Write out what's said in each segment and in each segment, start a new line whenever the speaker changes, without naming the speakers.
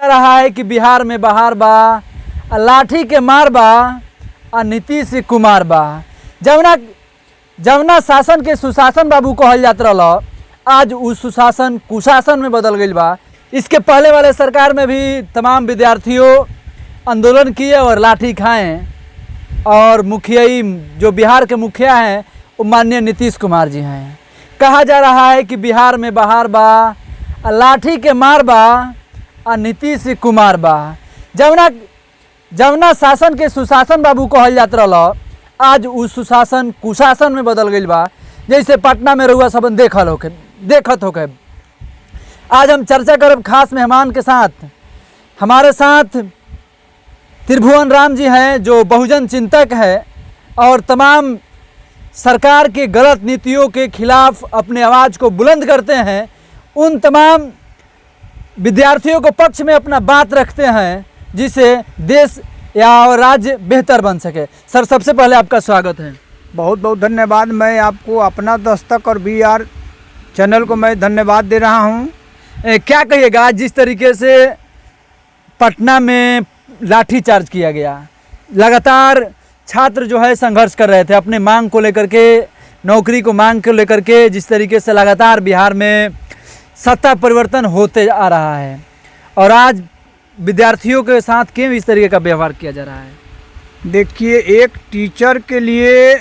रहा है कि बिहार में बहार बा, लाठी के मार बा, नीतीश कुमार बा। जवना शासन के सुशासन बाबू कहल जात रहा, आज उस सुशासन कुशासन में बदल गई बा। इसके पहले वाले सरकार में भी तमाम विद्यार्थियों आंदोलन किए और लाठी खाए, और मुखिया जो बिहार के मुखिया हैं वो माननीय नीतीश कुमार जी हैं। कहा जा रहा है कि बिहार में बहार बा, लाठी के मार बा, नीतीश कुमार बा। जवना शासन के सुशासन बाबू कहल जात रहा, आज उस सुशासन कुशासन में बदल गई बा। जैसे पटना में रहुआ सबन देखत होके। आज हम चर्चा करब खास मेहमान के साथ। हमारे साथ त्रिभुवन राम जी हैं, जो बहुजन चिंतक है और तमाम सरकार के गलत नीतियों के खिलाफ अपने आवाज़ को बुलंद करते हैं। उन तमाम विद्यार्थियों को पक्ष में अपना बात रखते हैं, जिससे देश या राज्य बेहतर बन सके। सर, सबसे पहले आपका स्वागत है।
बहुत बहुत धन्यवाद। मैं आपको अपना दस्तक और BR चैनल को मैं धन्यवाद दे रहा हूँ।
क्या कहिएगा, जिस तरीके से पटना में लाठीचार्ज किया गया, लगातार छात्र जो है संघर्ष कर रहे थे अपने मांग को लेकर के, नौकरी को मांग को लेकर के, जिस तरीके से लगातार बिहार में सत्ता परिवर्तन होते आ रहा है, और आज विद्यार्थियों के साथ क्यों इस तरीके का व्यवहार किया जा रहा है?
देखिए, एक टीचर के लिए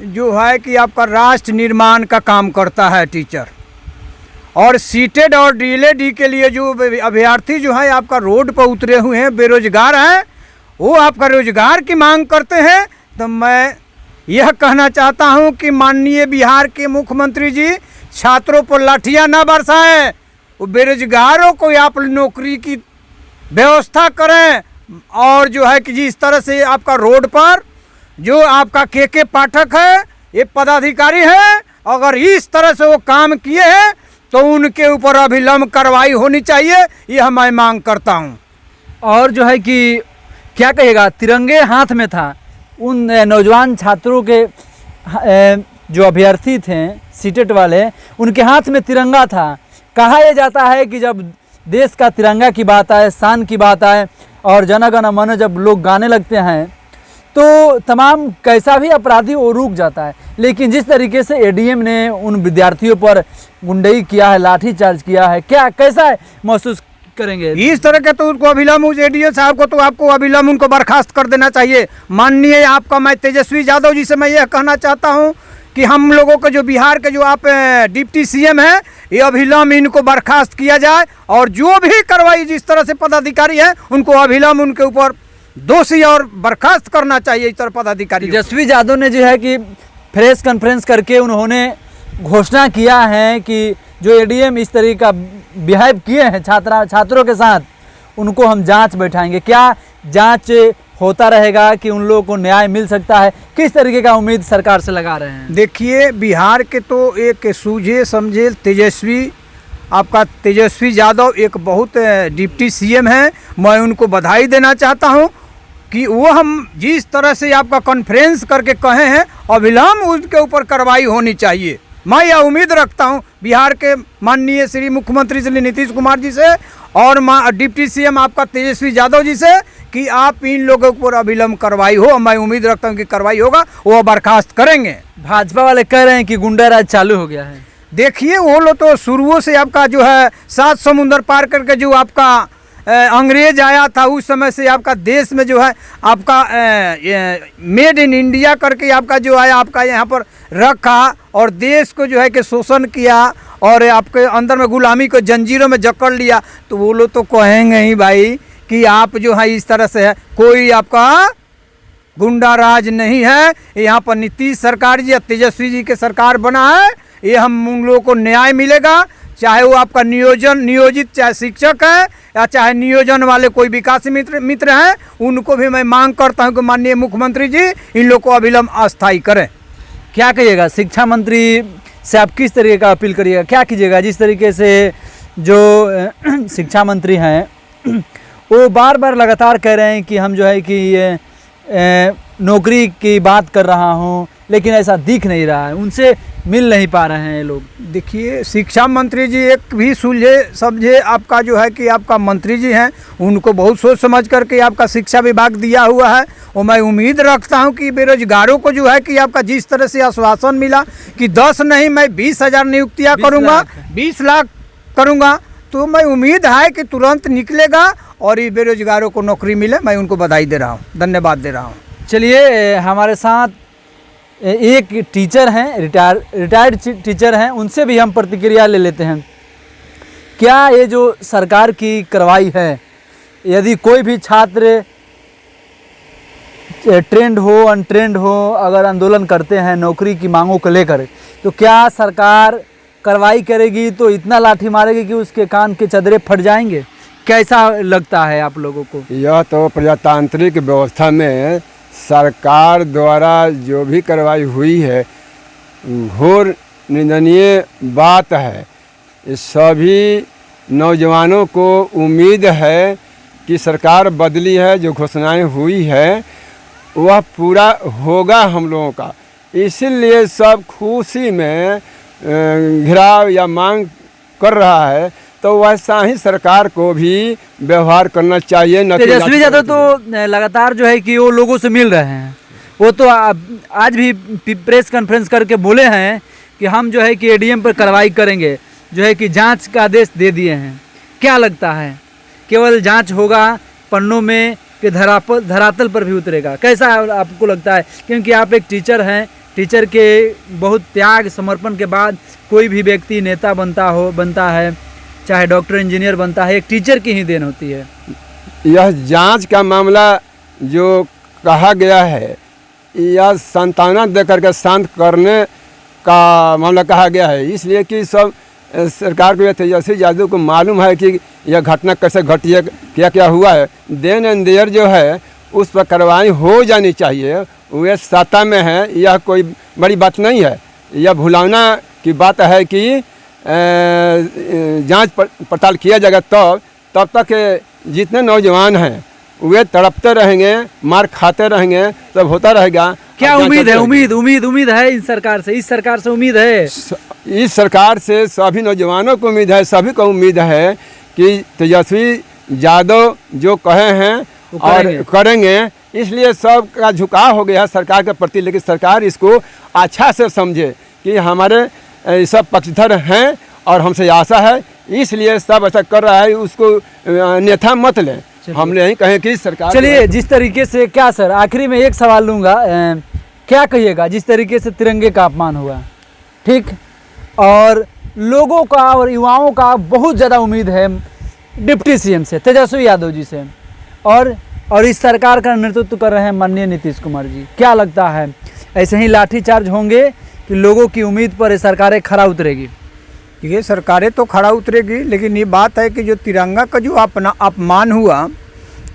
जो है कि आपका राष्ट्र निर्माण का काम करता है टीचर, और सीटेड और DLED के लिए जो अभ्यर्थी जो है आपका रोड पर उतरे हुए हैं, बेरोजगार हैं, वो आपका रोजगार की मांग करते हैं। तो मैं यह कहना चाहता हूं कि माननीय बिहार के मुख्यमंत्री जी छात्रों पर लाठियां ना बरसाएं, वो बेरोजगारों को आप नौकरी की व्यवस्था करें। और जो है कि जिस तरह से आपका रोड पर जो आपका के पाठक है, ये पदाधिकारी है, अगर इस तरह से वो काम किए हैं तो उनके ऊपर अभिलंब कार्रवाई होनी चाहिए, यह मैं मांग करता हूं।
और जो है कि क्या कहेगा, तिरंगे हाथ में था उन नौजवान छात्रों के, जो अभ्यर्थी थे सीटेट वाले, उनके हाथ में तिरंगा था। कहा यह जाता है कि जब देश का तिरंगा की बात आए, शान की बात आए, और जन गण मन जब लोग गाने लगते हैं तो तमाम कैसा भी अपराधी वो रुक जाता है। लेकिन जिस तरीके से ADM ने उन विद्यार्थियों पर गुंडई किया है, लाठीचार्ज किया है, क्या कैसा है महसूस करेंगे?
इस तरह के तो उनको अभिलंब, उस ADM साहब को तो आपको अभिलंब उनको बर्खास्त कर देना चाहिए। माननीय आपका मैं तेजस्वी यादव जी से मैं यह कहना चाहता हूं कि हम लोगों को जो बिहार के जो आप डिप्टी CM हैं, ये अभिलंब इनको बर्खास्त किया जाए, और जो भी कार्रवाई जिस तरह से पदाधिकारी है उनको अभिलंब उनके ऊपर दोषी और बर्खास्त करना चाहिए। इस तरह पदाधिकारी
तेजस्वी यादव ने जो है कि प्रेस कॉन्फ्रेंस करके उन्होंने घोषणा किया है कि जो ADM इस तरीके का बिहेव किए हैं छात्रों के साथ, उनको हम जांच बैठाएंगे। क्या जांच होता रहेगा कि उन लोगों को न्याय मिल सकता है? किस तरीके का उम्मीद सरकार से लगा रहे हैं?
देखिए, बिहार के तो एक सूझे समझे तेजस्वी, आपका तेजस्वी यादव एक बहुत डिप्टी CM हैं। मैं उनको बधाई देना चाहता हूं कि वो हम जिस तरह से आपका कॉन्फ्रेंस करके कहे हैं, अविलंब उसके ऊपर कार्रवाई होनी चाहिए। मैं यह उम्मीद रखता हूं बिहार के माननीय श्री मुख्यमंत्री श्री नीतीश कुमार जी से और डिप्टी CM आपका तेजस्वी यादव जी से कि आप इन लोगों के ऊपर अविलंब कार्रवाई हो। मैं उम्मीद रखता हूं कि कार्रवाई होगा, वो बर्खास्त करेंगे।
भाजपा वाले कह रहे हैं कि गुंडा राज चालू हो गया है।
देखिए, वो लोग तो शुरुओं से आपका जो है 7 समुंदर पार करके जो आपका अंग्रेज आया था, उस समय से आपका देश में जो है आपका मेड इन इंडिया करके आपका जो है आपका यहाँ पर रखा, और देश को जो है कि शोषण किया, और आपके अंदर में गुलामी को जंजीरों में जकड़ लिया। तो वो लोग तो कहेंगे ही भाई कि आप जो है इस तरह से है, कोई आपका गुंडा राज नहीं है। यहाँ पर नीतीश सरकार जी या तेजस्वी जी के सरकार बना है, ये हम उन लोगों को न्याय मिलेगा, चाहे वो आपका नियोजित चाहे शिक्षक है या चाहे नियोजन वाले कोई विकास मित्र हैं, उनको भी मैं मांग करता हूं कि माननीय मुख्यमंत्री जी इन लोग को अविलंब अस्थायी करें।
क्या कहिएगा, शिक्षा मंत्री से आप किस तरीके का अपील करिएगा, क्या कीजिएगा? जिस तरीके से जो शिक्षा मंत्री हैं वो बार बार लगातार कह रहे हैं कि हम जो है कि नौकरी की बात कर रहा हूं, लेकिन ऐसा दिख नहीं रहा है। उनसे मिल नहीं पा रहे हैं ये लोग।
देखिए, शिक्षा मंत्री जी एक भी सुलझे समझे आपका जो है कि आपका मंत्री जी हैं, उनको बहुत सोच समझ करके आपका शिक्षा विभाग दिया हुआ है। और मैं उम्मीद रखता हूं कि बेरोजगारों को जो है कि आपका जिस तरह से आश्वासन मिला कि 10 नहीं मैं 20,000 नियुक्तियां करूंगा, 20 लाख करूंगा, तो मैं उम्मीद है कि तुरंत निकलेगा और ये बेरोजगारों को नौकरी मिले। मैं उनको बधाई दे रहा हूँ, धन्यवाद दे रहा हूँ।
चलिए, हमारे साथ एक टीचर हैं, रिटायर्ड टीचर हैं, उनसे भी हम प्रतिक्रिया ले लेते हैं। क्या ये जो सरकार की कार्रवाई है, यदि कोई भी छात्र ट्रेंड हो अनट्रेंड हो अगर आंदोलन करते हैं नौकरी की मांगों को लेकर, तो क्या सरकार कार्रवाई करेगी तो इतना लाठी मारेगी कि उसके कान के चदरे फट जाएंगे? कैसा लगता है आप लोगों को?
यह तो प्रजातांत्रिक व्यवस्था में सरकार द्वारा जो भी कार्रवाई हुई है घोर निंदनीय बात है। इस सभी नौजवानों को उम्मीद है कि सरकार बदली है, जो घोषणाएं हुई है वह पूरा होगा हम लोगों का। इसीलिए सब खुशी में घेराव या मांग कर रहा है, तो वैसा ही सरकार को भी व्यवहार करना चाहिए।
तेजस्वी यादव तो लगातार जो है कि वो लोगों से मिल रहे हैं, वो तो आज भी प्रेस कॉन्फ्रेंस करके बोले हैं कि हम जो है कि एडीएम पर कार्रवाई करेंगे, जो है कि जांच का आदेश दे दिए हैं। क्या लगता है, केवल जांच होगा पन्नों में कि धरातल पर भी उतरेगा? कैसा आपको लगता है? क्योंकि आप एक टीचर हैं, टीचर के बहुत त्याग समर्पण के बाद कोई भी व्यक्ति नेता बनता है, चाहे डॉक्टर इंजीनियर बनता है, एक टीचर की ही देन होती है।
यह जांच का मामला जो कहा गया है, यह सांत्वना देकर के शांत करने का मामला कहा गया है। इसलिए कि सब सरकार को, तेजस्वी यादव को मालूम है कि यह घटना कैसे घटी है, क्या क्या हुआ है। देन एंड देयर जो है उस पर कार्रवाई हो जानी चाहिए। वे सत्ता में है, यह कोई बड़ी बात नहीं है। यह भुलाना की बात है कि जांच पड़ताल किया जाएगा, तब तक जितने नौजवान हैं वे तड़पते रहेंगे, मार खाते रहेंगे, सब होता रहेगा।
क्या उम्मीद है? उम्मीद है इस सरकार से उम्मीद है।
इस सरकार से सभी नौजवानों को उम्मीद है, सभी को उम्मीद है कि तेजस्वी यादव जो कहे हैं और करेंगे। इसलिए सब का झुकाव हो गया है सरकार के प्रति। लेकिन सरकार इसको अच्छा से समझे कि हमारे सब पक्षधर हैं और हमसे आशा है, इसलिए सब ऐसा कर रहा है, उसको अन्यथा मत लें। हम यही कहें कि सरकार।
चलिए, जिस तरीके से, क्या सर आखिरी में एक सवाल लूँगा, क्या कहिएगा जिस तरीके से तिरंगे का अपमान हुआ, ठीक, और लोगों का और युवाओं का बहुत ज़्यादा उम्मीद है डिप्टी सीएम से, तेजस्वी यादव जी से, और इस सरकार का नेतृत्व कर रहे हैं माननीय नीतीश कुमार जी। क्या लगता है, ऐसे ही लाठीचार्ज होंगे कि लोगों की उम्मीद पर ये सरकारें खरा उतरेगी?
ये सरकारें तो खड़ा उतरेगी, लेकिन ये बात है कि जो तिरंगा का जो अपना अपमान हुआ,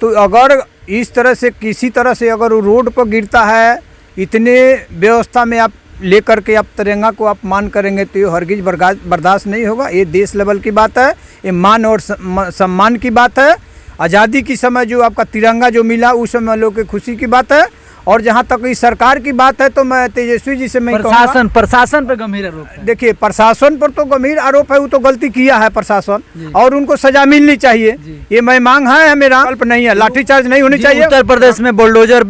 तो अगर इस तरह से किसी तरह से अगर वो रोड पर गिरता है, इतने व्यवस्था में आप लेकर के आप तिरंगा को अपमान करेंगे, तो ये हरगिज बर्दाश्त नहीं होगा। ये देश लेवल की बात है, ये मान और सम्मान की बात है। आज़ादी की समय जो आपका तिरंगा जो मिला, उस समय लोग की खुशी की बात है। और जहाँ तक इस सरकार की बात है, तो मैं तेजस्वी जी से मैं
प्रशासन पर गंभीर आरोप है।
देखिए, प्रशासन पर तो गंभीर आरोप है, वो तो गलती किया है प्रशासन, और उनको सजा मिलनी चाहिए। ये मैं मांग है, मेरा कल्प नहीं है। लाठीचार्ज नहीं होनी चाहिए।
उत्तर प्रदेश में बुलडोजर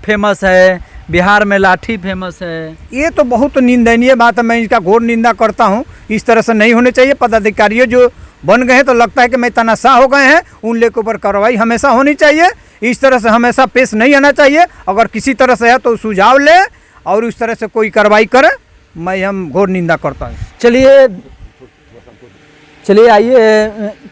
फेमस है, बिहार में लाठी फेमस है।
ये तो बहुत निंदनीय बात है, मैं इसका घोर निंदा करता हूँ। इस तरह से नहीं होने चाहिए। पदाधिकारी जो बन गए हैं, तो लगता है कि मैं तनाशाह हो गए हैं, उन लोगों पर कार्रवाई हमेशा होनी चाहिए। इस तरह से हमेशा पेश नहीं आना चाहिए। अगर किसी तरह से है तो सुझाव ले और उस तरह से कोई कार्रवाई करे, मैं हम घोर निंदा करता हूँ।
चलिए आइए,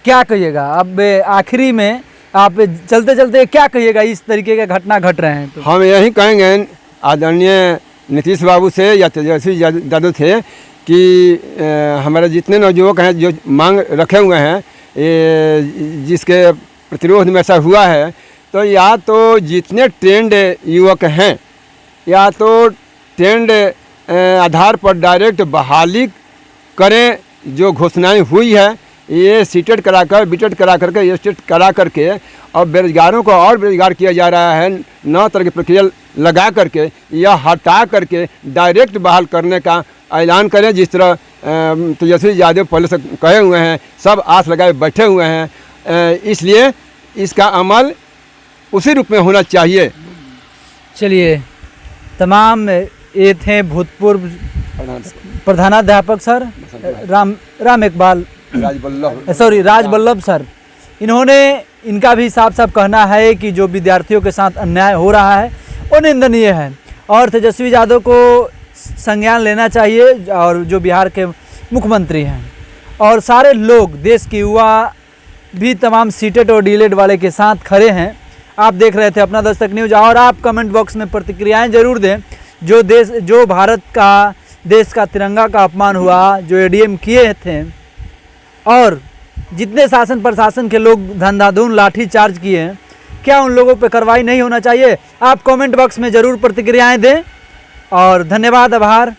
क्या कहिएगा अब आखिरी में, आप चलते चलते क्या कहिएगा, इस तरीके के घटना घट रहे हैं तो?
हम यही कहेंगे आदरणीय नीतीश बाबू से या तेजस्वी यादव से कि हमारे जितने नवयुवक हैं जो मांग रखे हुए हैं, ये जिसके प्रतिरोध में ऐसा हुआ है, तो या तो जितने ट्रेंड युवक हैं, या तो ट्रेंड आधार पर डायरेक्ट बहाली करें। जो घोषणाएं हुई है, ये सीटेट कराकर, बीटेट करा करके, स्टेट करा करके, और बेरोजगारों को और बेरोजगार किया जा रहा है। 9 तरह की प्रक्रिया लगा करके या हटा करके डायरेक्ट बहाल करने का ऐलान करें, जिस तरह तेजस्वी यादव पहले से कहे हुए हैं, सब आस लगाए बैठे हुए हैं। इसलिए इसका अमल उसी रूप में होना चाहिए।
चलिए, तमाम ये थे भूतपूर्व प्रधानाध्यापक सर राम इकबाल राज बल्लभ सर। इनका भी साफ साफ कहना है कि जो विद्यार्थियों के साथ अन्याय हो रहा है वो निंदनीय है और तेजस्वी यादव को संज्ञान लेना चाहिए, और जो बिहार के मुख्यमंत्री हैं और सारे लोग, देश के युवा भी तमाम सीटेड और डीलेड वाले के साथ खड़े हैं। आप देख रहे थे अपना दस्तक न्यूज़, और आप कमेंट बॉक्स में प्रतिक्रियाएं जरूर दें। जो भारत का, देश का तिरंगा का अपमान हुआ, जो एडीएम किए थे, और जितने शासन प्रशासन के लोग धंधाधुन लाठी चार्ज किए हैं, क्या उन लोगों पर कार्रवाई नहीं होना चाहिए? आप कमेंट बॉक्स में ज़रूर प्रतिक्रियाएं दें। और धन्यवाद, आभार।